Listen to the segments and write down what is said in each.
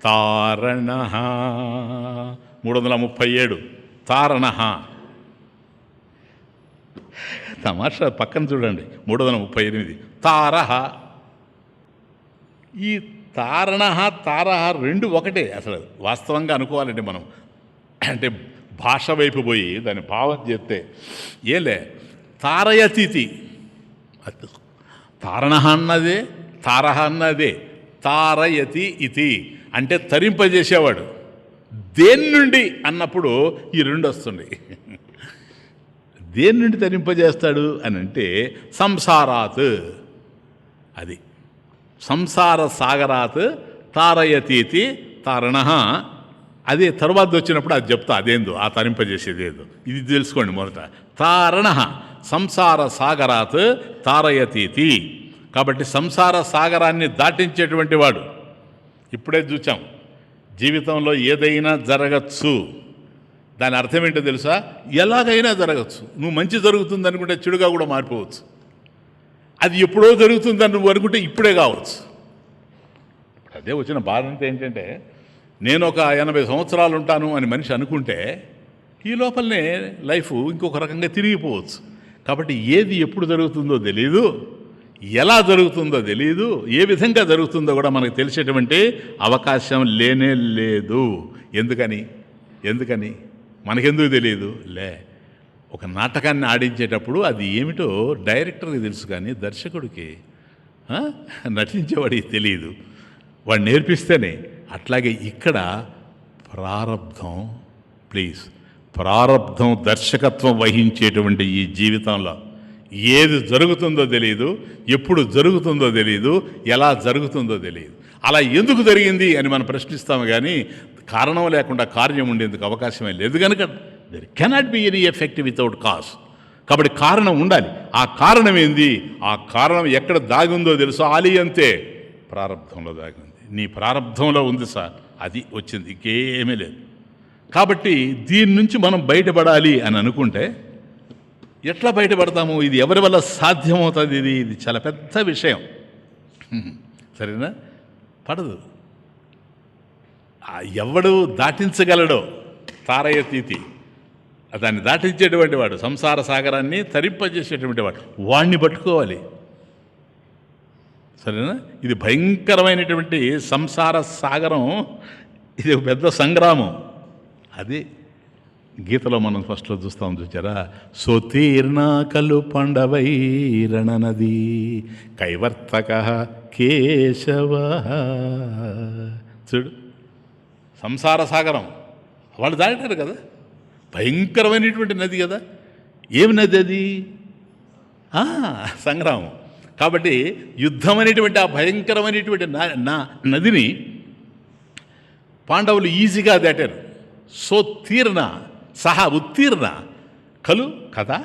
తారణ 337 తారణ. తమాషా పక్కన చూడండి 338 తారహ. ఈ తారణ తారహ రెండు ఒకటే అసలు వాస్తవంగా అనుకోవాలంటే మనం. అంటే భాష వైపు పోయి దాని భావం చెప్తే ఏలే తారయతిథి తారణ అన్నదే తారహ అన్నదే తారయతి ఇతి అంటే తరింపజేసేవాడు. దేని నుండి అన్నప్పుడు ఈ రెండు వస్తుంది. దేని నుండి తరింపజేస్తాడు అని అంటే సంసారాత్. అది సంసార సాగరాత్ తారయతీతి తారణ. అదే తర్వాత వచ్చినప్పుడు అది చెప్తా అదేందో ఆ తరింపజేసేది ఏదో. ఇది తెలుసుకోండి మొదట. తారణ సంసార సాగరాత్ తారయతీతి. కాబట్టి సంసార సాగరాన్ని దాటించేటువంటి వాడు. ఇప్పుడే చూచాం జీవితంలో ఏదైనా జరగచ్చు. దాని అర్థం ఏంటో తెలుసా? ఎలాగైనా జరగచ్చు. నువ్వు మంచి జరుగుతుంది అనుకుంటే చెడుగా కూడా మారిపోవచ్చు. అది ఎప్పుడో జరుగుతుందని నువ్వు అనుకుంటే ఇప్పుడే కావచ్చు. అదే వచ్చిన బాధ అంతా ఏంటంటే నేను ఒక 80 సంవత్సరాలు ఉంటాను అని మనిషి అనుకుంటే ఈ లోపలనే లైఫ్ ఇంకొక రకంగా తిరిగిపోవచ్చు. కాబట్టి ఏది ఎప్పుడు జరుగుతుందో తెలియదు, ఎలా జరుగుతుందో తెలియదు, ఏ విధంగా జరుగుతుందో కూడా మనకు తెలిసేటువంటి అవకాశం లేనే లేదు. ఎందుకని మనకెందుకు తెలియదు? ఒక నాటకాన్ని ఆడించేటప్పుడు అది ఏమిటో డైరెక్టర్కి తెలుసు, కానీ దర్శకుడికి నటించేవాడికి తెలియదు. వాడు నేర్పిస్తేనే. అట్లాగే ఇక్కడ ప్రారబ్ధం, ప్రారబ్ధం దర్శకత్వం వహించేటువంటి ఈ జీవితంలో ఏది జరుగుతుందో తెలియదు, ఎప్పుడు జరుగుతుందో తెలియదు, ఎలా జరుగుతుందో తెలియదు. అలా ఎందుకు జరిగింది అని మనం ప్రశ్నిస్తాము, కానీ కారణం లేకుండా కార్యం ఉండేందుకు అవకాశమే లేదు. కనుక there cannot be any effect without cause. కాబట్టి కారణం ఉండాలి. ఆ కారణం ఏంది? ఆ కారణం ఎక్కడ దాగుందో తెలుసా? ఆలి అంతే ప్రారబ్ధంలో దాగింది. నీ ప్రారబ్ధంలో ఉంది సార్, అది వచ్చింది, ఇంకేమీ లేదు. కాబట్టి దీని నుంచి మనం బయటపడాలి అని అనుకుంటే ఎట్లా బయటపడతాము? ఇది ఎవరి వల్ల సాధ్యమవుతుంది? ఇది చాలా పెద్ద విషయం. సరేనా? పడదు. ఎవడు దాటించగలడో తారయతీతి, దాన్ని దాటించేటువంటి వాడు, సంసార సాగరాన్ని తరింపజేసేటువంటి వాడు, వాణ్ణి పట్టుకోవాలి. సరేనా? ఇది భయంకరమైనటువంటి సంసార సాగరం. ఇది ఒక పెద్ద సంగ్రామం. అది గీతలో మనం ఫస్ట్లో చూస్తాం, చూచారా? సోతీర్ణ కలు పండవైరణ నది కైవర్తక కేశవ. చూడు, సంసార సాగరం వాళ్ళు దాటారు కదా, భయంకరమైనటువంటి నది కదా. ఏమి నది అది? సంగ్రామం. కాబట్టి యుద్ధం అనేటువంటి ఆ భయంకరమైనటువంటి నదిని పాండవులు ఈజీగా దాటారు. సోత్తీర్ణ సహా ఉత్తీర్ణ కలు కదా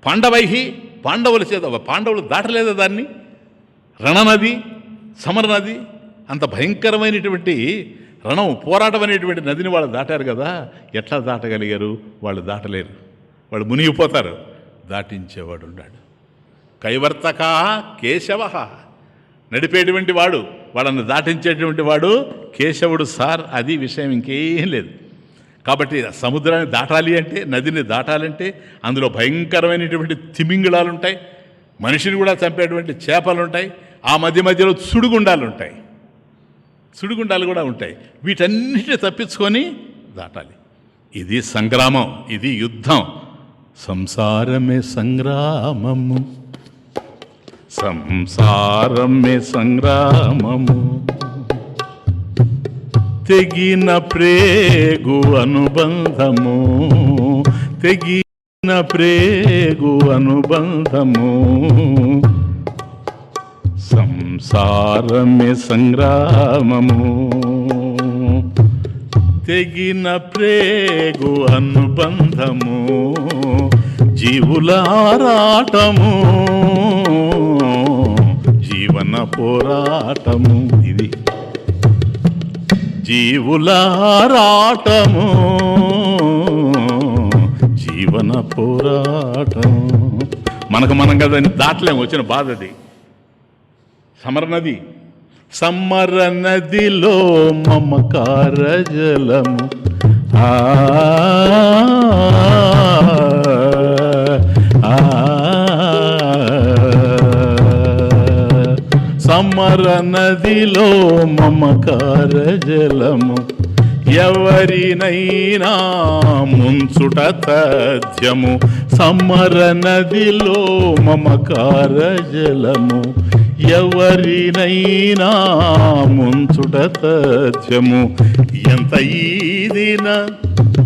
పాండవైహి, పాండవుల చేత. పాండవులు దాటలేదా దాన్ని? రణనది, సమరనది, అంత భయంకరమైనటువంటి రణం, పోరాటం అనేటువంటి నదిని వాళ్ళు దాటారు కదా. ఎట్లా దాటగలిగారు? వాళ్ళు దాటలేరు, వాళ్ళు మునిగిపోతారు. దాటించేవాడు ఉన్నాడు. కైవర్తక కేశవ, నడిపేటువంటి వాడు, వాళ్ళని దాటించేటువంటి వాడు కేశవుడు సార్. అది విషయం, ఇంకేం లేదు. కాబట్టి సముద్రాన్ని దాటాలి అంటే, నదిని దాటాలంటే అందులో భయంకరమైనటువంటి తిమింగళాలు ఉంటాయి, మనిషిని కూడా చంపేటువంటి చేపలు ఉంటాయి, ఆ మధ్యలో సుడిగుండాలు ఉంటాయి, సుడిగుండాలు కూడా ఉంటాయి. వీటన్నిటిని తప్పించుకొని దాటాలి. ఇది సంగ్రామం, ఇది యుద్ధం. సంసారమే సంగ్రామము, సంసారమే సంగ్రామము, తెగిన ప్రేగు అనుబంధము, తెగిన ప్రేగు అనుబంధము, సంసారమే సంగ్రామము, తెగిన ప్రేగు అనుబంధము, జీవుల ఆరాటము, జీవన పోరాటము. ఇది జీవుల ఆరాటము, జీవన పోరాటము. మనం కదా దాటలేము, వచ్చిన బాధ అది. సమరనది సమ్మర నదిలో మమకార జలము ఆ సమ్మర నదిలో మమకార జలము ఎవరినైనా ముంచుట తథ్యము. సమ్మర నదిలో మమకార జలము ఎవరినైనా ముంచుట తథ్యము. ఎంత ఈదిన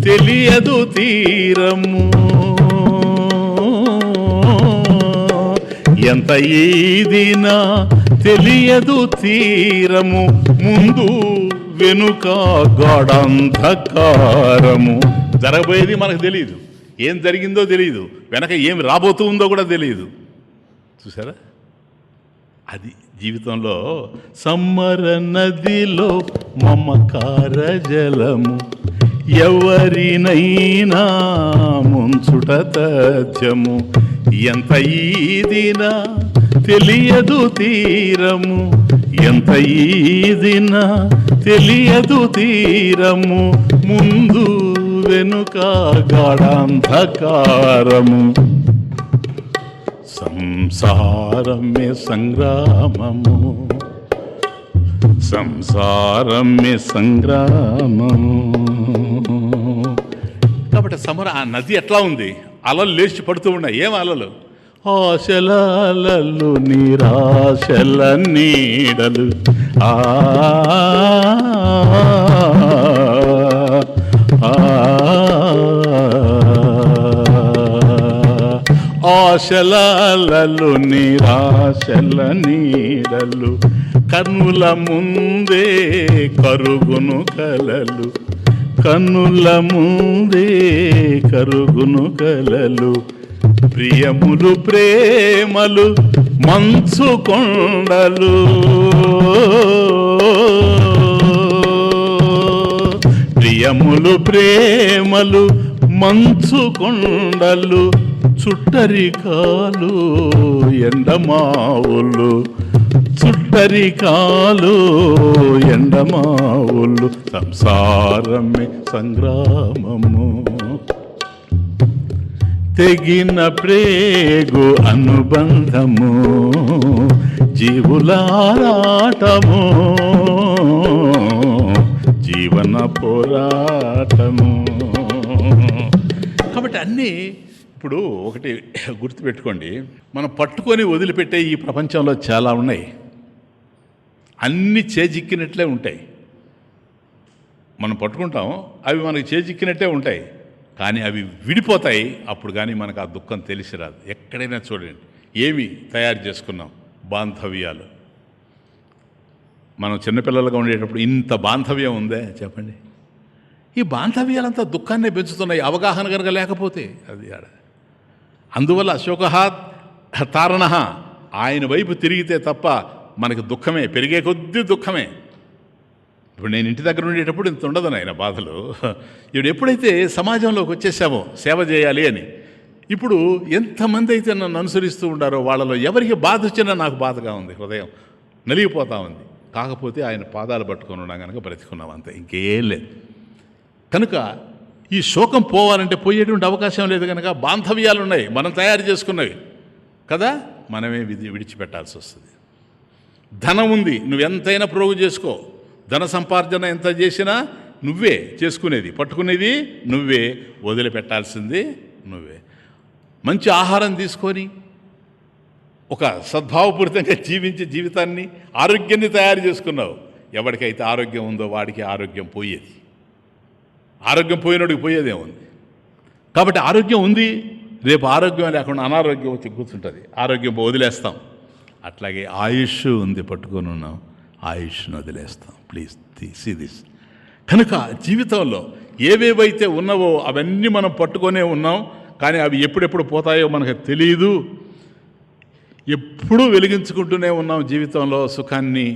తెలియదు తీరము, ఎంత ఈదిన తెలియదు తీరము. ముందు వెనుక గాఢంధకారము. జరగబోయేది మనకు తెలియదు, ఏం జరిగిందో తెలియదు, వెనక ఏం రాబోతుందో కూడా తెలియదు. చూసారా, అది జీవితంలో. సమ్మర నదిలో మమకార జలము ఎవరినైనా ముంచుట తథ్యము. ఎంత ఈదిన తెలియదు తీరము, ఎంత ఈదిన తెలియదు తీరము. ముందు వెనుక గాఢాంధకారము. సంసారమే సంగ్రామము, సంసారమే సంగ్రామము. కాబట్టి ఆ నది ఎట్లా ఉంది? అలలు లేచి పడుతూ ఉన్నాయి. ఏం అలలు? ఆశలలు నిరాశల నీడలు. ఆశలలు నిరాశల నీడలు. కన్నుల ముందే కరుగును కలలు, కన్నుల ముందే కరుగును కలలు. ప్రియములు ప్రేమలు మంచు కొండలు, ప్రియములు ప్రేమలు మంచు కొండలు. చుట్టరికాలు ఎండమావులు, చుట్టరికాలు ఎండమావులు. సంసారమే సంగ్రామము, తెగిన ప్రేగు అనుబంధము. జీవులారాటము, జీవన పోరాటము. కాబట్టి అన్నీ ఇప్పుడు ఒకటి గుర్తుపెట్టుకోండి, మనం పట్టుకొని వదిలిపెట్టే ఈ ప్రపంచంలో చాలా ఉన్నాయి. అన్నీ చేజిక్కినట్లే ఉంటాయి. మనం పట్టుకుంటాం, అవి మనకి చేజిక్కినట్టే ఉంటాయి, కానీ అవి విడిపోతాయి. అప్పుడు కానీ మనకు ఆ దుఃఖం తెలిసి రాదు. ఎక్కడైనా చూడండి, ఏమి తయారు చేసుకున్నాం? బాంధవ్యాలు. మనం చిన్నపిల్లలుగా ఉండేటప్పుడు ఇంత బాంధవ్యం ఉందే చెప్పండి. ఈ బాంధవ్యాలంతా దుఃఖాన్నే పెంచుతున్నాయి, అవగాహన కనుక లేకపోతే. అది అందువల్ల అశోక తారణ, ఆయన వైపు తిరిగితే తప్ప మనకు దుఃఖమే, పెరిగే కొద్దీ దుఃఖమే. ఇప్పుడు నేను ఇంటి దగ్గర ఉండేటప్పుడు ఇంత ఉండదు నాయన బాధలు. ఇప్పుడు ఎప్పుడైతే సమాజంలోకి వచ్చేసామో సేవ చేయాలి అని, ఇప్పుడు ఎంతమంది అయితే నన్ను అనుసరిస్తూ ఉండారో వాళ్ళలో ఎవరికి బాధ వచ్చినా నాకు బాధగా ఉంది, హృదయం నలిగిపోతా ఉంది. కాకపోతే ఆయన పాదాలు పట్టుకొని ఉన్నాం కనుక బ్రతికున్నాం, అంతే, ఇంకేం లేదు. కనుక ఈ శోకం పోవాలంటే పోయేటువంటి అవకాశం లేదు. కనుక బాంధవ్యాలు ఉన్నాయి మనం తయారు చేసుకున్నవి కదా, మనమే విడిచిపెట్టాల్సి వస్తుంది. ధనం ఉంది, నువ్వెంతైనా ప్రోగు చేసుకో, ధన సంపార్జన ఎంత చేసినా నువ్వే చేసుకునేది, పట్టుకునేది నువ్వే, వదిలిపెట్టాల్సింది నువ్వే. మంచి ఆహారం తీసుకొని ఒక సద్భావపూరితంగా జీవించే జీవితాన్ని, ఆరోగ్యాన్ని తయారు చేసుకున్నావు. ఎవరికైతే ఆరోగ్యం ఉందో వాడికి ఆరోగ్యం పోయేది, ఆరోగ్యం పోయినోడికి పోయేదేముంది. కాబట్టి ఆరోగ్యం ఉంది, రేపు ఆరోగ్యం లేకుండా అనారోగ్యం వచ్చి కూర్చుంటుంది, ఆరోగ్యం వదిలేస్తాం. అట్లాగే ఆయుష్ ఉంది, పట్టుకొని ఉన్నాం, ఆయుష్ను వదిలేస్తాం. Please see this. కనుక జీవితంలో ఏవేవైతే ఉన్నావో అవన్నీ మనం పట్టుకొనే ఉన్నాం, కానీ అవి ఎప్పుడెప్పుడు పోతాయో మనకు తెలియదు. ఎప్పుడూ వెలిగించుకుంటూనే ఉన్నాం జీవితంలో సుఖాన్ని,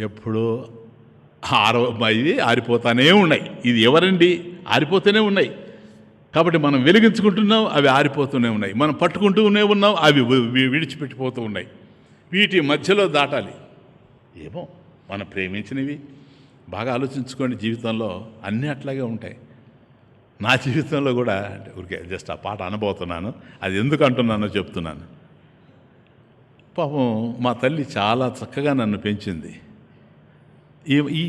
ఎప్పుడూ ఇది ఆరిపోతానే ఉన్నాయి. ఇది ఎవరండి? ఆరిపోతూనే ఉన్నాయి. కాబట్టి మనం వెలిగించుకుంటున్నాం, అవి ఆరిపోతూనే ఉన్నాయి. మనం పట్టుకుంటూనే ఉన్నాం, అవి విడిచిపెట్టిపోతూ ఉన్నాయి. వీటి మధ్యలో దాటాలి. ఏమో మనం ప్రేమించినవి బాగా ఆలోచించుకోండి. జీవితంలో అన్నీ అట్లాగే ఉంటాయి. నా జీవితంలో కూడా అంటే ఊరికే జస్ట్ ఆ పాట అనబోతున్నాను, అది ఎందుకు అంటున్నానో చెప్తున్నాను. పాపం మా తల్లి చాలా చక్కగా నన్ను పెంచింది.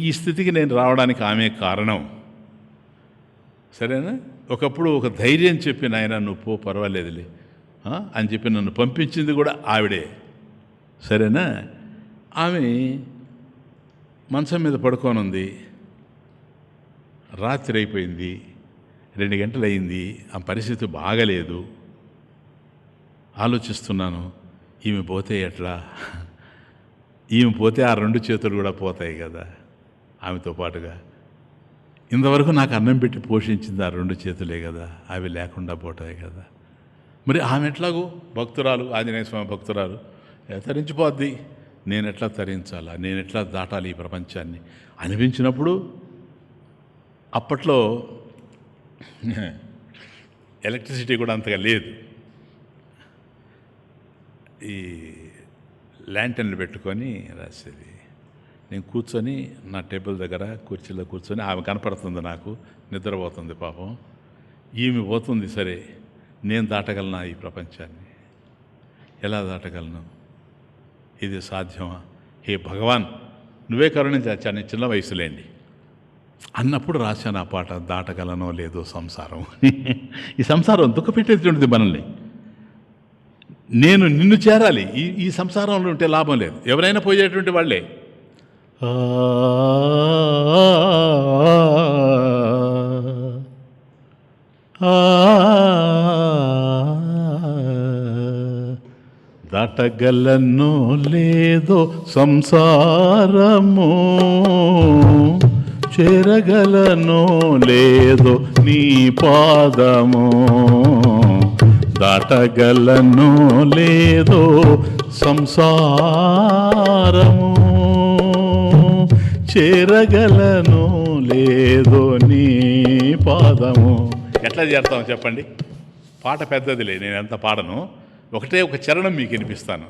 ఈ స్థితికి నేను రావడానికి ఆమె కారణం. సరేనా? ఒకప్పుడు ఒక ధైర్యం చెప్పి, నాయన నువ్వు పో, పర్వాలేదులే అని చెప్పి నన్ను పంపించింది కూడా ఆవిడే. సరేనా? ఆమె మంచం మీద పడుకోనుంది, రాత్రి అయిపోయింది, 2 గంటలు అయింది, ఆ పరిస్థితి బాగలేదు. ఆలోచిస్తున్నాను, ఈమె పోతే ఎట్లా? ఈమె పోతే ఆ 2 చేతులు కూడా పోతాయి కదా ఆమెతో పాటుగా. ఇంతవరకు నాకు అన్నం పెట్టి పోషించింది ఆ 2 చేతులే కదా, అవి లేకుండా పోతాయి కదా. మరి ఆమె ఎట్లాగో భక్తురాలు, ఆంజనేయ స్వామి భక్తురాలు, తరించిపోద్ది. నేను ఎట్లా తరించాలా, నేను ఎట్లా దాటాలి ఈ ప్రపంచాన్ని అనిపించినప్పుడు, అప్పట్లో ఎలక్ట్రిసిటీ కూడా అంతగా లేదు. ఈ ల్యాంటర్న్లు పెట్టుకొని రాసేది. నేను కూర్చొని నా టేబుల్ దగ్గర కుర్చీలో కూర్చొని, ఆమె కనపడుతుంది నాకు, నిద్రపోతుంది పాపం. ఈమె పోతుంది, సరే నేను దాటగలనా ఈ ప్రపంచాన్ని? ఎలా దాటగలను? ఇది సాధ్యమా? హే భగవాన్, నువ్వే కరుణించా, చిన్న వయసులేండి అన్నప్పుడు రాశాను ఆ పాట. దాటగలనో లేదో సంసారం. ఈ సంసారం దుఃఖపెట్టేటువంటిది మనల్ని. నేను నిన్ను చేరాలి, ఈ సంసారంలో ఉంటే లాభం లేదు. ఎవరైనా పోయేటువంటి వాళ్ళే. దాటగలనో లేదో సంసారము, చేరగలనో లేదో నీ పాదము. దాటగలనో లేదో సంసారము, చేరగలనో లేదో నీ పాదము. ఎట్లా చేస్తాము చెప్పండి? పాట పెద్దదిలే, నేను ఎంత పాడను. ఒకటే ఒక చరణం మీకు వినిపిస్తాను.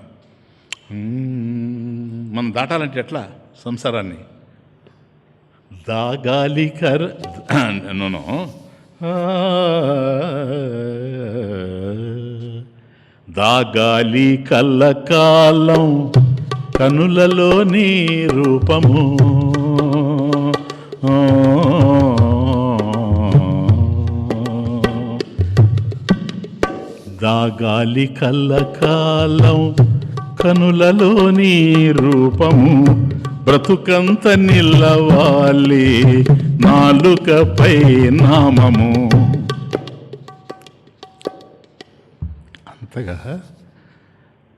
మనం దాటాలంటే ఎట్లా సంసారాన్ని? దాగాలి నోనో దాగాలి కల్లకాలం కనులలో నీ రూపము. దాగాలి కల్లకాలం కనులలో నీ రూపము. బ్రతుకంత నిల్లవాలి నాలుకపై నామము.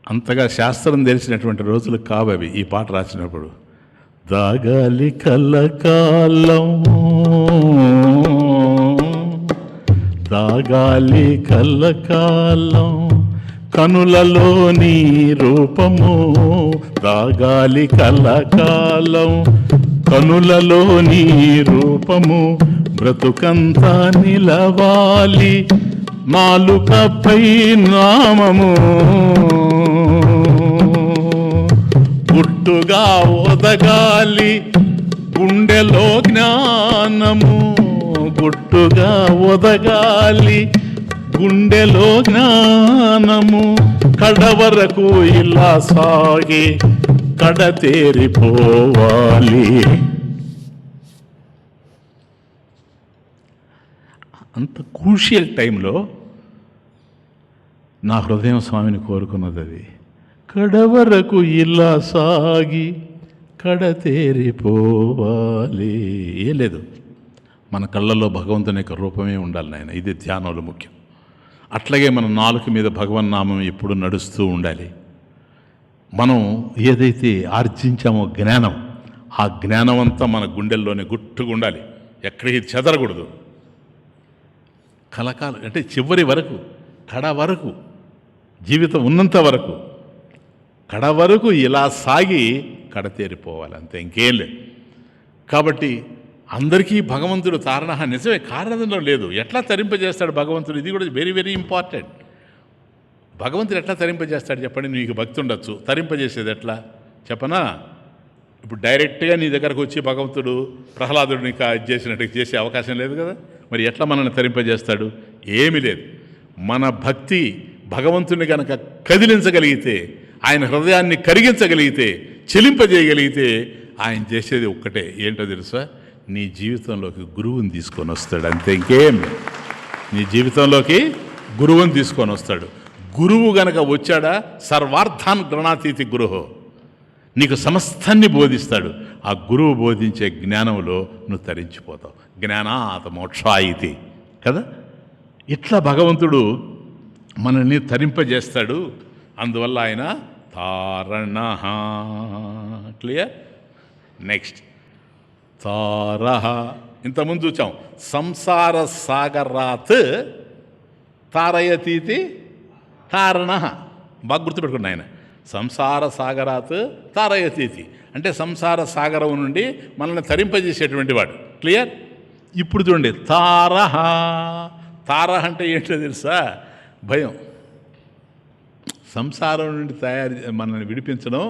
అంతగా శాస్త్రం తెలిసినటువంటి రోజులు కావవి ఈ పాట రాసినప్పుడు. దాగాలి కల్లకాలం, దాగాలి కల్లకాలం కనులలో నీ రూపము. దాగాలి కల్లకాలం కనులలో నీ రూపము. బ్రతుకంతా నిలవాలి నాలుకపై నామము. గుట్టుగా ఒదగాలి గుండెలో జ్ఞానము. గుట్టుగా ఒదగాలి గుండెలో జ్ఞానము. కడవరకు ఇలా సాగి కడతేరిపోవాలి. అంత క్రూషియల్ టైంలో నా హృదయం స్వామిని కోరుకున్నది అది. కడవరకు ఇలా సాగి కడతేరిపోవాలి. ఏం లేదు, మన కళ్ళల్లో భగవంతుని యొక్క రూపమే ఉండాలి నాయన. ఇది ధ్యానంలో ముఖ్యం. అట్లాగే మన నాలుక మీద భగవన్నామం ఎప్పుడు నడుస్తూ ఉండాలి. మనం ఏదైతే ఆర్జించామో జ్ఞానం, ఆ జ్ఞానం అంతా మన గుండెల్లోనే గుట్టుగా ఉండాలి, ఎక్కడికి చెదరకూడదు. కలకాలం అంటే చివరి వరకు, కడ వరకు, జీవితం ఉన్నంత వరకు, కడ వరకు ఇలా సాగి కడతేరిపోవాలి, అంతే, ఇంకేం లేదు. కాబట్టి అందరికీ భగవంతుడు తారణ నిజమే, కారణంలో లేదు. ఎట్లా తరింపజేస్తాడు భగవంతుడు? ఇది కూడా వెరీ వెరీ ఇంపార్టెంట్. భగవంతుడు ఎట్లా తరింపజేస్తాడు చెప్పండి? నీకు భక్తి ఉండొచ్చు, తరింపజేసేది ఎట్లా చెప్పనా? ఇప్పుడు డైరెక్ట్గా నీ దగ్గరకు వచ్చి భగవంతుడు ప్రహ్లాదుడిని చేసినట్టు చేసే అవకాశం లేదు కదా. మరి ఎట్లా మనల్ని తరింపజేస్తాడు? ఏమీ లేదు. మన భక్తి భగవంతుని కనుక కదిలించగలిగితే, ఆయన హృదయాన్ని కరిగించగలిగితే, చెలింపజేయగలిగితే, ఆయన చేసేది ఒక్కటే. ఏంటో తెలుసా? నీ జీవితంలోకి గురువుని తీసుకొని వస్తాడు. అంతే, ఇంకేం లేదు. నీ జీవితంలోకి గురువుని తీసుకొని వస్తాడు. గురువు గనక వచ్చాడా, సర్వార్థాన్ గణాతీతి గురువు, నీకు సమస్తాన్ని బోధిస్తాడు. ఆ గురువు బోధించే జ్ఞానంలో నువ్వు తరించిపోతావు. జ్ఞానాత్ మోక్షాయితి కదా. ఇట్లా భగవంతుడు మనల్ని తరింపజేస్తాడు. అందువల్ల ఆయన తారణ. క్లియర్? నెక్స్ట్ తారహ. ఇంతకుముందు చూచాం, సంసార సాగరాత్ తారయతీతి తారణ. బాగా గుర్తుపెట్టుకున్నా ఆయన. సంసార సాగరాత్ తారయతీతి అంటే సంసార సాగరం నుండి మనల్ని తరింపజేసేటువంటి వాడు. క్లియర్? ఇప్పుడు చూడండి, తారహ. తారహ అంటే ఏంటో తెలుసా? భయం. సంసారం నుండి మనల్ని విడిపించడం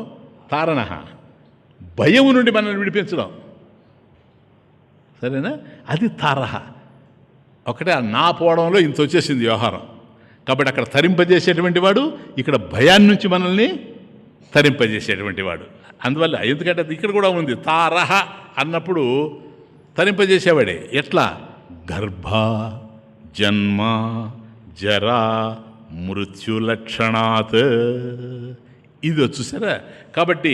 తారణ. భయం నుండి మనల్ని విడిపించడం, సరేనా? అది తారహ. ఒకటే నా పోవడంలో ఇంత వచ్చేసింది వ్యవహారం. కాబట్టి అక్కడ తరింపజేసేటువంటి వాడు, ఇక్కడ భయాన్ని నుంచి మనల్ని తరింపజేసేటువంటి వాడు. అందువల్ల ఎందుకంటే ఇక్కడ కూడా ఉంది తారహ అన్నప్పుడు తరింపజేసేవాడే. ఎట్లా? గర్భ జన్మ జరా మృత్యులక్షణాత్. ఇది వచ్చేసారా? కాబట్టి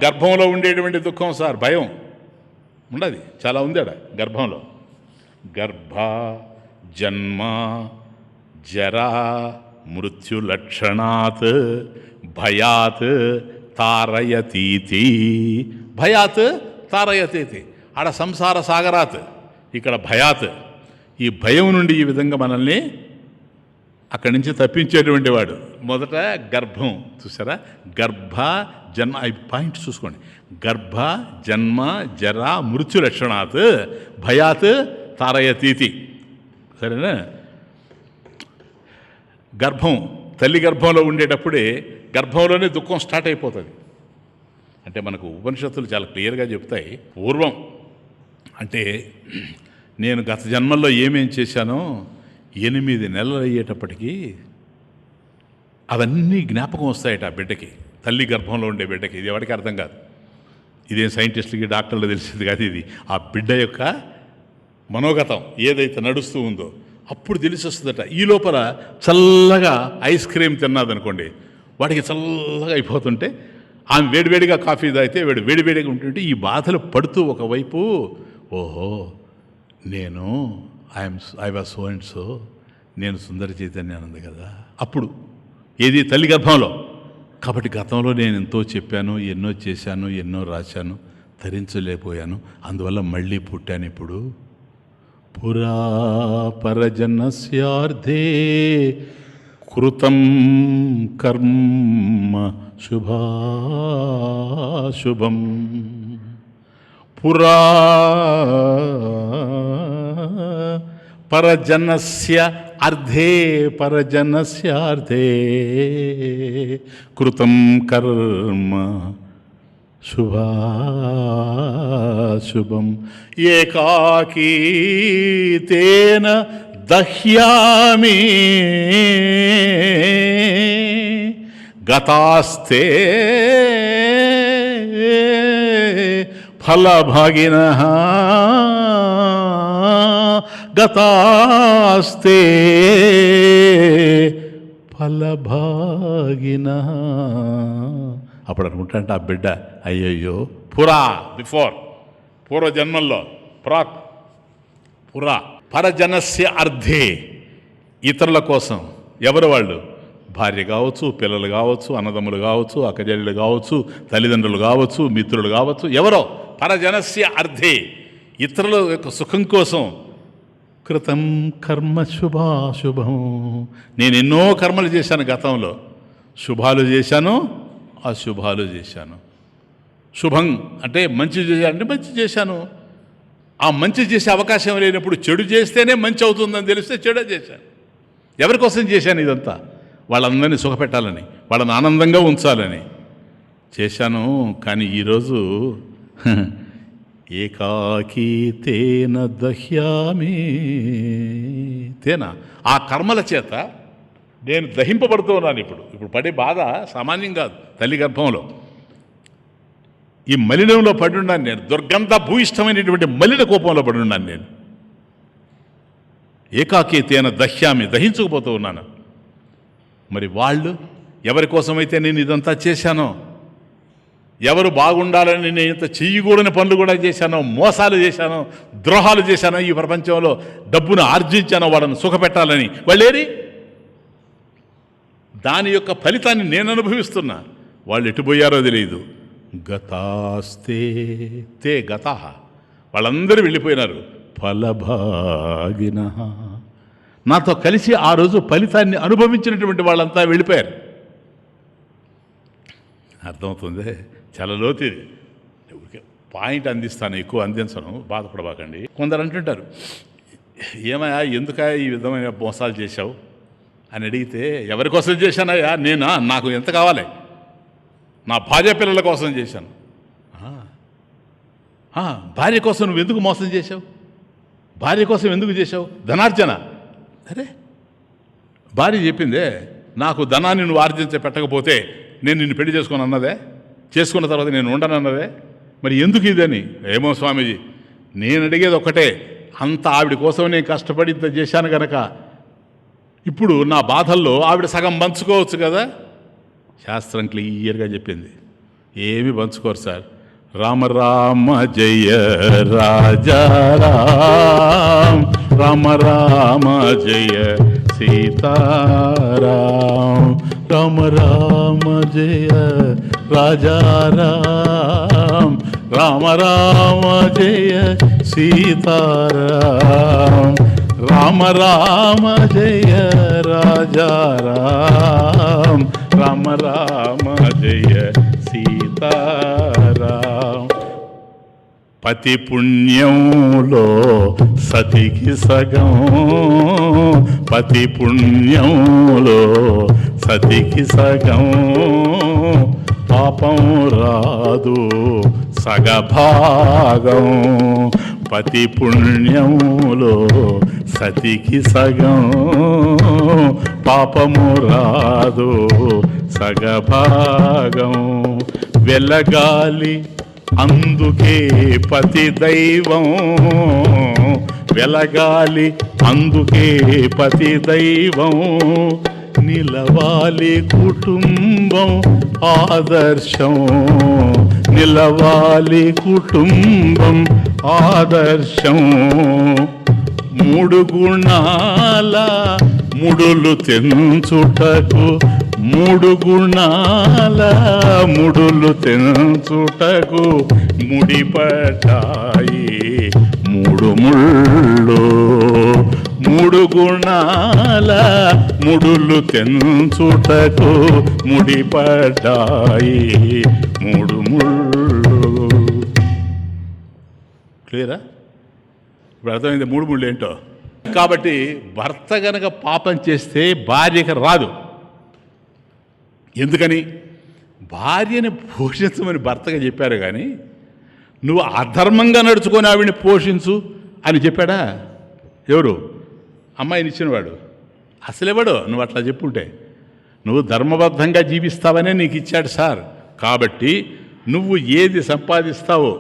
గర్భంలో ఉండేటువంటి దుఃఖం సార్, భయం ఉండదు, చాలా ఉంది అక్కడ గర్భంలో. గర్భ జన్మ జరా మృత్యులక్షణాత్ భయాత్ తారయతీతి. భయాత్ తారయతీతి. ఆడ సంసార సాగరాత్, ఇక్కడ భయాత్. ఈ భయం నుండి ఈ విధంగా మనల్ని అక్కడి నుంచి తప్పించేటువంటి వాడు. మొదట గర్భం చూసారా? గర్భ జన్మ, ఈ పాయింట్ చూసుకోండి. గర్భ జన్మ జరా మృత్యులక్షణాత్ భయాత్ తారయతీతి. సరేనా? గర్భం, తల్లి గర్భంలో ఉండేటప్పుడే గర్భంలోనే దుఃఖం స్టార్ట్ అయిపోతుంది. అంటే మనకు ఉపనిషత్తులు చాలా క్లియర్గా చెప్తాయి. పూర్వం అంటే నేను గత జన్మల్లో ఏమేం చేశానో 8 నెలలు అయ్యేటప్పటికీ అవన్నీ జ్ఞాపకం వస్తాయట ఆ బిడ్డకి, తల్లి గర్భంలో ఉండే బిడ్డకి. ఇది ఎవరికి అర్థం కాదు, ఇదేం సైంటిస్టులకి డాక్టర్లు తెలిసింది కాదు. ఇది ఆ బిడ్డ యొక్క మనోగతం ఏదైతే నడుస్తూ ఉందో అప్పుడు తెలిసి వస్తుందట. ఈ లోపల చల్లగా ఐస్ క్రీమ్ తిన్నదనుకోండి, వాడికి చల్లగా అయిపోతుంటే, ఆమె వేడివేడిగా కాఫీ తాగితే వేడివేడిగా ఉంటుంటే ఈ బాధలు పడుతూ ఒకవైపు, ఓహో నేను I was so and so, నేను సుందర చైతన్యానంద కదా. అప్పుడు ఏది తల్లి గర్భంలో. కాబట్టి గతంలో నేను ఎంతో చెప్పాను, ఎన్నో చేశాను, ఎన్నో రాశాను, తరించలేకపోయాను, అందువల్ల మళ్ళీ పుట్టాను. ఇప్పుడు పురా పరజనస్యార్థే కృతం కర్మ శుభాశుభం. పురా పరజనస్య అర్థే కృతం కర్మ శుభాశుభం. ఏకాకీ తేన దహ్యామి గతాస్తే ఫలభాగినః గతాస్తే ఫలభాగినః. అప్పుడు అనుకుంటా ఆ బిడ్డ, అయ్యయ్యో పురా, బిఫోర్, పూర్వజన్మల్లో, ప్రాక్, పురా పరజనస్య అర్థే, ఇతరుల కోసం. ఎవరు వాళ్ళు? భార్య కావచ్చు, పిల్లలు కావచ్చు, అన్నదమ్ములు కావచ్చు, అక్కజల్లులు కావచ్చు, తల్లిదండ్రులు కావచ్చు, మిత్రులు కావచ్చు, ఎవరో. పరజనస్య అర్థే, ఇతరుల యొక్క సుఖం కోసం. కృతం కర్మ శుభాశుభం. నేను ఎన్నో కర్మలు చేశాను గతంలో, శుభాలు చేశాను, అశుభాలు చేశాను. శుభం అంటే మంచి చేశానంటే మంచి చేశాను. ఆ మంచి చేసే అవకాశం లేనప్పుడు చెడు చేస్తేనే మంచి అవుతుందని తెలిస్తే చెడు చేశాను. ఎవరి కోసం చేశాను ఇదంతా? వాళ్ళందరినీ సుఖపెట్టాలని, వాళ్ళని ఆనందంగా ఉంచాలని. చేశాను. కానీ ఈరోజు ఏకాకీ తేన దహ్యామి, తేన ఆ కర్మల చేత నేను దహింపబడుతూ ఉన్నాను. ఇప్పుడు పడే బాధ సామాన్యం కాదు. తల్లి గర్భంలో ఈ మలినంలో పడి ఉన్నాను నేను. దుర్గంధ భూయిష్టమైనటువంటి మలిన కోపంలో పడి ఉన్నాను నేను. ఏకాకీ తేన దహ్యామి, దహించుకుపోతూ ఉన్నాను. మరి వాళ్ళు ఎవరి కోసమైతే నేను ఇదంతా చేశానో, ఎవరు బాగుండాలని నేను ఇంత చెయ్యకూడని పనులు కూడా చేశానో, మోసాలు చేశానో, ద్రోహాలు చేశానో, ఈ ప్రపంచంలో డబ్బును ఆర్జించానో వాళ్ళని సుఖపెట్టాలని, వాళ్ళేరి దాని యొక్క ఫలితాన్ని నేను అనుభవిస్తున్నా. వాళ్ళు ఎటుపోయారో తెలియదు. గతాస్తే తే గతా, వాళ్ళందరూ వెళ్ళిపోయినారు. ఫలభాగిన, నాతో కలిసి ఆ రోజు ఫలితాన్ని అనుభవించినటువంటి వాళ్ళంతా వెళ్ళిపోయారు. అర్థమవుతుంది? చాలా లోతు. పాయింట్ అందిస్తాను, ఎక్కువ అందించను, బాధపడబాకండి. కొందరు అంటుంటారు, ఏమయ్యా ఎందుకా ఈ విధమైన మోసాలు చేశావు అని అడిగితే, ఎవరి కోసం చేశానయ్యా నేనా? నాకు ఎంత కావాలి? నా భార్య పిల్లల కోసం చేశాను. భార్య కోసం నువ్వు ఎందుకు మోసం చేశావు? భార్య కోసం ఎందుకు చేశావు? ధనార్జన. అరే, భార్య చెప్పిందే, నాకు ధనాన్ని నువ్వు ఆర్జించ పెట్టకపోతే నేను నిన్ను పెళ్లి చేసుకొని అన్నదే, చేసుకున్న తర్వాత నేను ఉండనన్నదే. మరి ఎందుకు ఇదని? ఏమో స్వామీజీ, నేను అడిగేది ఒక్కటే, అంత ఆవిడ కోసం నేను కష్టపడి ఇంత చేశాను కనుక ఇప్పుడు నా బాధల్లో ఆవిడ సగం పంచుకోవచ్చు కదా. శాస్త్రం క్లియర్గా చెప్పింది, ఏమి పంచుకోరు సార్. రామ రామ జయ రాజారాం, రామ రామ జయ సీతారాం, రామ రామ జయ రాజారాం, రామ రామ జయ సీతారాం, రామ రామ జయ రాజారాం, రామ రామ జయ సీతారాం. పతి పుణ్యంలో సతికి సగం, పతి పుణ్యంలో సతికి సగం, పాపం రాదు సగభాగం. పతి పుణ్యంలో సతికి సగం, పాపము రాదు సగభాగం. వెలగాలి అందుకే పతి దైవం, వెలగాలి అందుకే పతి దైవం. నిలవాలి కుటుంబం ఆదర్శం, నిలవాలి కుటుంబం ఆదర్శం. మూడు గుణాల ముడులు తెంచుటకు, మూడు గుణాల ముడులు తెంచుటకు ముడిపడ్డాయి మూడు ముళ్ళు. మూడు గుణాల ముడులు తెంచుటకు ముడిపడ్డాయి మూడు ముళ్ళు. క్లియరా? ఇప్పుడు అర్థమైంది మూడు ముళ్ళు ఏంటో. కాబట్టి భర్త గనక పాపం చేస్తే భార్యకి రాదు. ఎందుకని? భార్యని పోషించమని భర్తగా చెప్పారు, కానీ నువ్వు అధర్మంగా నడుచుకొని ఆవిడని పోషించు అని చెప్పాడా? ఎవరు? అమ్మాయిని ఇచ్చినవాడు. అసలేవాడు నువ్వు అట్లా చెప్పుంటే. నువ్వు ధర్మబద్ధంగా జీవిస్తావనే నీకు ఇచ్చాడు సార్. కాబట్టి నువ్వు ఏది సంపాదిస్తావో,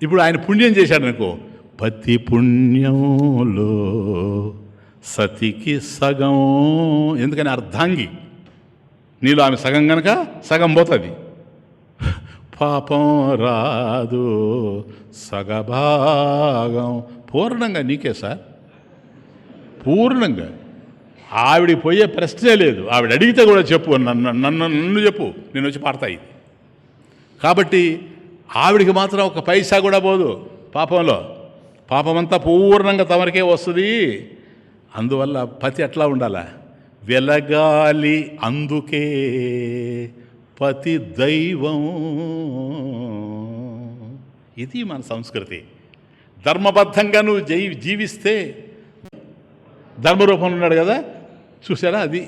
ఇప్పుడు ఆయన పుణ్యం చేశాడు అనుకో, పతి పుణ్యంలో సతికి సగం. ఎందుకని? అర్ధాంగి. నీలో ఆమె సగం కనుక సగం పోతుంది. పాపం రాదు సగభాగం. పూర్ణంగా నీకే సార్, పూర్ణంగా. ఆవిడికి పోయే ప్రశ్నే లేదు. ఆవిడ అడిగితే కూడా చెప్పు, నన్ను చెప్పు, నేను వచ్చి పాడతాయి. కాబట్టి ఆవిడికి మాత్రం ఒక పైసా కూడా పోదు పాపంలో. పాపమంతా పూర్ణంగా తమరికే వస్తుంది. అందువల్ల పతి ఎట్లా ఉండాలా? వెలగాలి అందుకే పతి దైవం. ఇది మన సంస్కృతి. ధర్మబద్ధంగా నువ్వు జీవిస్తే, ధర్మరూపంలో ఉన్నాడు కదా, చూసారా? అది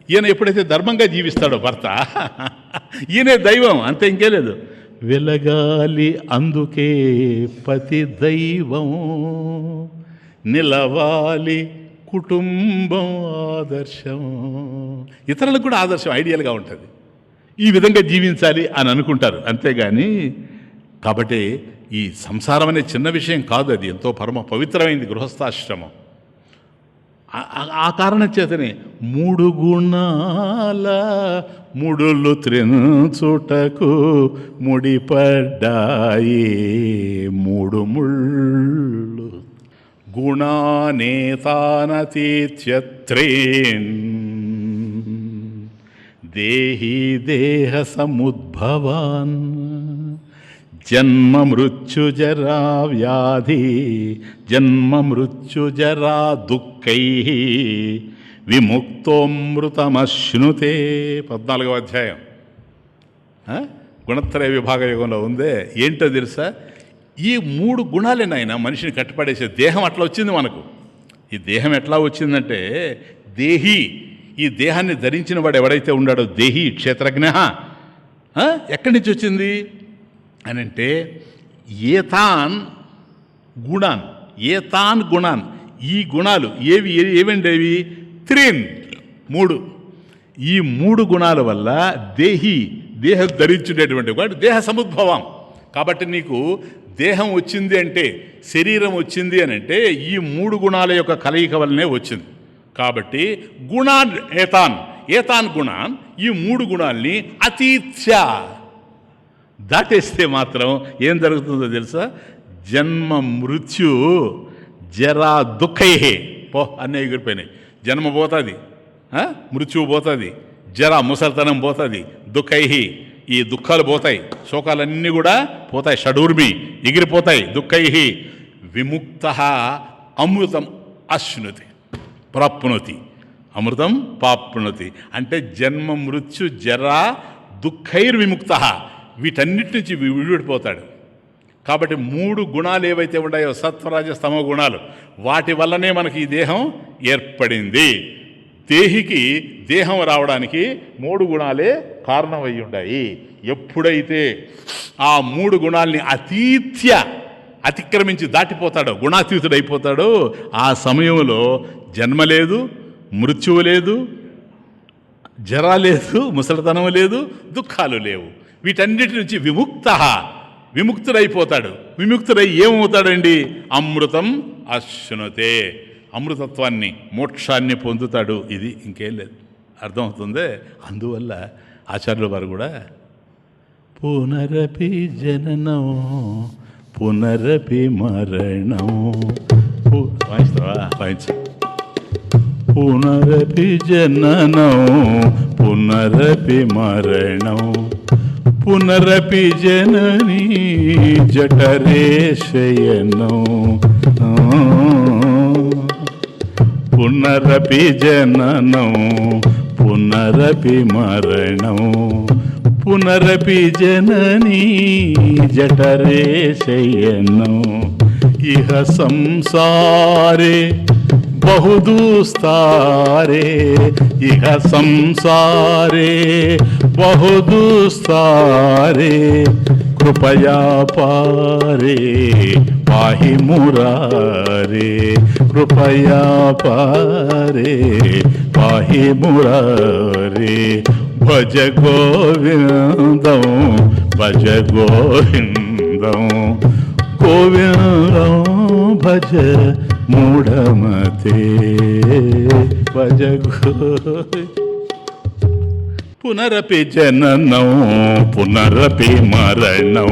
ఈయన ఎప్పుడైతే ధర్మంగా జీవిస్తాడో భర్త, ఈయనే దైవం, అంతే, ఇంకే లేదు. వెలగాలి అందుకే పతి దైవం, నిలవాలి కుటుంబం ఆదర్శం. ఇతరులకు కూడా ఆదర్శం, ఐడియల్గా ఉంటుంది. ఈ విధంగా జీవించాలి అని అనుకుంటారు, అంతేగాని. కాబట్టి ఈ సంసారం అనే చిన్న విషయం కాదు, అది ఎంతో పరమ పవిత్రమైంది గృహస్థాశ్రమం. ఆ కారణం చేతనే 3 గుణాల ముడులు త్రెంచుటకు ముడిపడ్డాయి 3 ముళ్ళు. గుణానేతానతీత్యత్రేన్ దేహి దేహ సముద్భవాన్ జన్మ మృత్యుజరా వ్యాధి జన్మ మృత్యుజరా దుఃఖై విముక్తోమృతమశ్నుతే. 14వ అధ్యాయం గుణత్రయ విభాగ యుగంలో ఉందే. ఏంటో తెలుసా? ఈ 3 గుణాలే నాయన మనిషిని కట్టుపడేసే. దేహం అట్లా వచ్చింది మనకు. ఈ దేహం ఎట్లా వచ్చిందంటే, దేహి, ఈ దేహాన్ని ధరించిన వాడు ఎవడైతే ఉన్నాడో దేహి క్షేత్రజ్ఞ, ఎక్కడి నుంచి వచ్చింది అని అంటే, ఏతాన్ గుణాన్, ఏతాన్ గుణాన్, ఈ గుణాలు ఏవండి అవి? 3, 3. ఈ 3 గుణాల వల్ల దేహం ధరించునేటువంటి వాడు దేహ సముద్భవం. కాబట్టి నీకు దేహం వచ్చింది అంటే, శరీరం వచ్చింది అని అంటే ఈ 3 గుణాల యొక్క కలయిక వల్లనే వచ్చింది. కాబట్టి గుణాన్ ఏతాన్ గుణాన్, ఈ 3 గుణాల్ని అతీత్య దాటేస్తే మాత్రం ఏం జరుగుతుందో తెలుసా? జన్మ మృత్యు జరా దుఃఖై పో అన్నీ ఎగిరిపోయినాయి. జన్మ పోతుంది, మృత్యువు పోతుంది, జరా ముసలితనం పోతుంది, దుఃఖై ఈ దుఃఖాలు పోతాయి, శోకాలన్నీ కూడా పోతాయి, షడూర్మి ఎగిరిపోతాయి. దుఃఖై విముక్త అమృతం అశ్నుతి ప్రాప్నోతి, అమృతం పాప్నోతి అంటే జన్మ మృత్యు జరా దుఃఖైర్విముక్త, వీటన్నిటి నుంచి విడిపోతాడు. కాబట్టి 3 గుణాలు ఏవైతే ఉన్నాయో, సత్వరాజ స్తమో గుణాలు, వాటి వల్లనే మనకి ఈ దేహం ఏర్పడింది. దేహికి దేహం రావడానికి 3 గుణాలే కారణమై ఉన్నాయి. ఎప్పుడైతే ఆ 3 గుణాల్ని అతిక్రమించి దాటిపోతాడో, గుణాతీతుడైపోతాడో, ఆ సమయంలో జన్మ లేదు, మృత్యువు లేదు, జరా లేదు, ముసలితనం లేదు, దుఃఖాలు లేవు. వీటన్నిటి నుంచి విముక్తుడైపోతాడు. విముక్తుడై ఏమవుతాడండి? అమృతం అశ్నుతే, అమృతత్వాన్ని, మోక్షాన్ని పొందుతాడు. ఇది ఇంకేం లేదు. అర్థమవుతుందే? అందువల్ల ఆచార్యుల వారు కూడా పునరపి జననం పునరపి మరణం, వాయిస్తావా? వాయించ. పునరపి జననం పునరపి మరణం పునరపి జననీ జఠరే శయనం పునరపి జననం పునరపి మరణం పునరపి జననీ జఠరే శయనం ఇహ సంసారే బహుదూస్తారే ఇహ సంసారే బహుదూస్తారే కృపయా పారే పాహి మురారే కృపయా పారే పాహి మురారే భజ గోవిందం భజ గోవిందం గోవిందం భజ మూఢమతే భజ పునరపి జననం పునరపి మరణం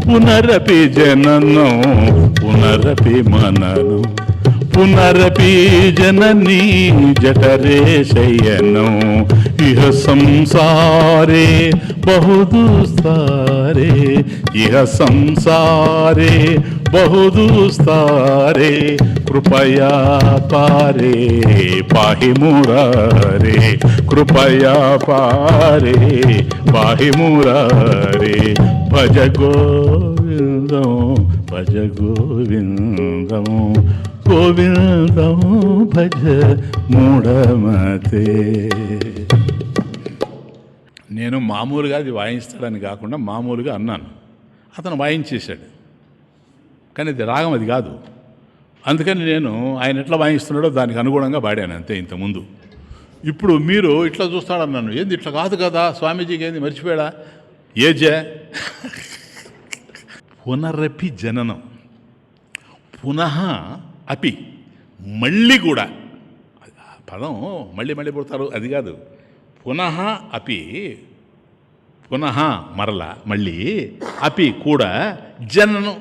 పునరపి జననం పునరపి మననం పునరపి జననీ జఠరే శయనం ఇహ సంసారే బహుదూస్తారే ఇహ సంసారే బహుదూస్తారే కృపయా పారే పాహి మురారే కృపయా పారే పాహి మురారే భజ గోవిందం భజ గోవిందం గోవిందం భజ మూఢమతే. నేను మామూలుగా అది వాయించాడని కాకుండా మామూలుగా అన్నాను, అతను వాయించేశాడు, కానీ అది రాగం అది కాదు. అందుకని నేను ఆయన ఎట్లా వాయిస్తున్నాడో దానికి అనుగుణంగా పాడాను అంతే ఇంతకుముందు. ఇప్పుడు మీరు ఇట్లా చూస్తాడన్నాను, ఏంది ఇట్లా కాదు కదా స్వామీజీకి, ఏంది మర్చిపోయాడా, ఏజే పునరపి జననం, పునః అపి, మళ్ళీ కూడా, పదం మళ్ళీ మళ్ళీ పుడతారు అది కాదు, పునః అపి, పునః మరల మళ్ళీ, అపి కూడా, జననం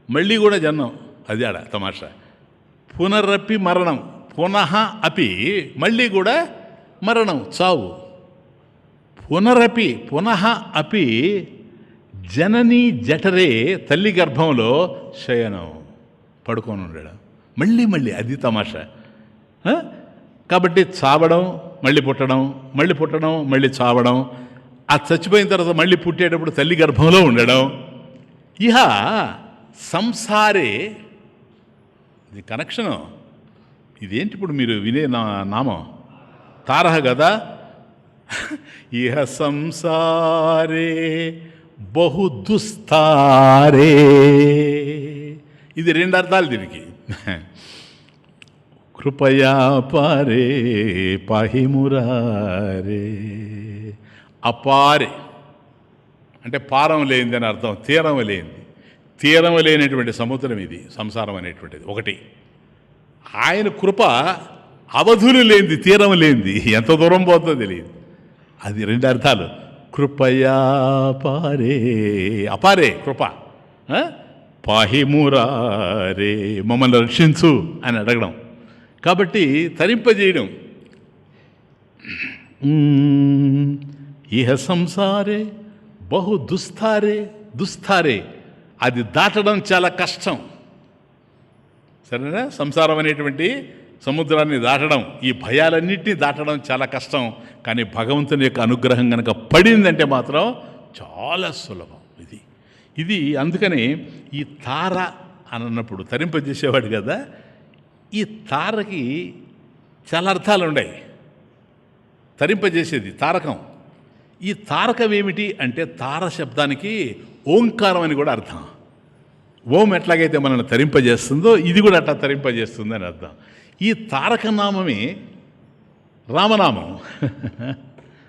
మళ్ళీ కూడా జన్మం, అది ఆడ తమాషా. పునరపి మరణం, పునః అపి మళ్ళీ కూడా మరణం, చావు. పునరపి పునః అపి జనని జఠరే, తల్లి గర్భంలో శయనం, పడుకొని ఉండడం, మళ్ళీ మళ్ళీ, అది తమాషా. కాబట్టి చావడం, మళ్ళీ పుట్టడం, మళ్ళీ పుట్టడం, మళ్ళీ చావడం, ఆ చచ్చిపోయిన తర్వాత మళ్ళీ పుట్టేటప్పుడు తల్లి గర్భంలో ఉండడం. ఇహ సంసారే, ఇది కనెక్షను, ఇదేంటి ఇప్పుడు మీరు వినే నామం తారహ కదా. ఇహ సంసారే బహు దుస్తారే, ఇది రెండు అర్థాలు దీనికి. కృపయా పారే పాహిమురారే, అపారే అంటే పారం లేనిది అని అర్థం, తీరం లేనిది, తీరం లేనటువంటి సముద్రం ఇది సంసారం అనేటువంటిది ఒకటి. ఆయన కృప అవధులు లేనిది, తీరం లేనిది, ఎంత దూరం పోతుందో తెలియదు, అది రెండు అర్థాలు. కృపయా పారే, అపారే కృప, పాహిమురారే మమ్మల్ని రక్షించు అని అడగడం, కాబట్టి తరింపజేయడం. ఇహ సంసారే బహు దుస్తారే, దుస్తారే అది దాటడం చాలా కష్టం, సరేనా. సంసారం అనేటువంటి సముద్రాన్ని దాటడం, ఈ భయాలన్నింటినీ దాటడం చాలా కష్టం, కానీ భగవంతుని యొక్క అనుగ్రహం కనుక పడిందంటే మాత్రం చాలా సులభం. ఇది అందుకని ఈ తార అని అన్నప్పుడు తరింపజేసేవాడు కదా, ఈ తారకి చాలా అర్థాలు ఉన్నాయి. తరింపజేసేది తారకం. ఈ తారకం ఏమిటి అంటే, తార శబ్దానికి ఓంకారం అని కూడా అర్థం. ఓం ఎట్లాగైతే మనల్ని తరింపజేస్తుందో ఇది కూడా అట్లా తరింపజేస్తుంది అని అర్థం. ఈ తారక నామమే రామనామం.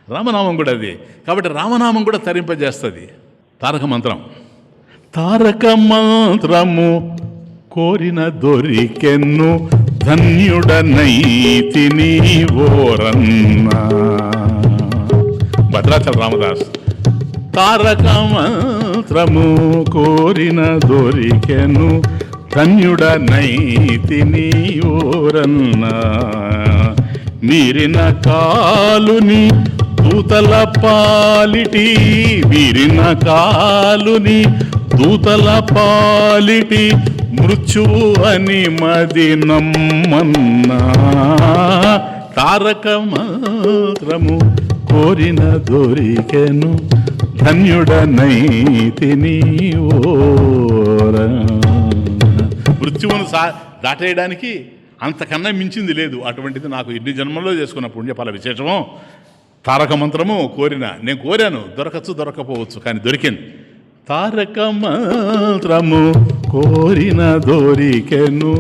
రామనామం కూడా అది, కాబట్టి రామనామం కూడా తరింపజేస్తుంది. తారక మంత్రం, తారక మంత్రము కోరిన దొరికెన్ను, ధన్యుడనైతిని ఓరన్నా. భద్రాచల రామదాస్. తారక మంత్రము కోరిన దొరికెను, ధన్యుడనైతిని ఓరన్నా. మీరిన కాలుని దూతల పాలిటి, వీరిన కాలుని దూతల పాలిటి, మృత్యువు అని మది నమ్మన్నా. తారక మంత్రము కోరిన దొరికెను, ధన్యుడనైతిని ఓరన్నా. మృత్యువును దాటేయడానికి అంతకన్నా మించింది లేదు. అటువంటిది నాకు ఎన్ని జన్మల్లో చేసుకున్న పుణ్యఫల విశేషమో. తారక మంత్రము కోరిన, నేను కోరాను, దొరకచ్చు దొరకపోవచ్చు, కానీ దొరికింది. తారక మంత్రము కోరిన దొరికెను,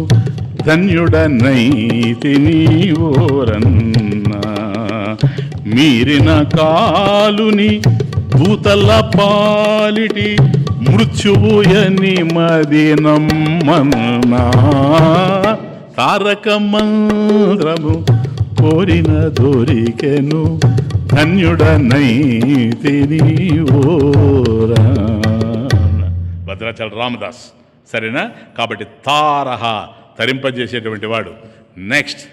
ధన్యుడనైతిని ఓరన్నా. మీరిన కాలుని దూతల పాలిటి, మృత్యువుయని మది నమ్మన్నా. తారక మంత్రము కోరిన దొరికెను, ధన్యుడనైతిని ఓరన్నా. భద్రాచల రామదాస్. సరేనా. కాబట్టి తారహ తరింపజేసేటువంటి వాడు. నెక్స్ట్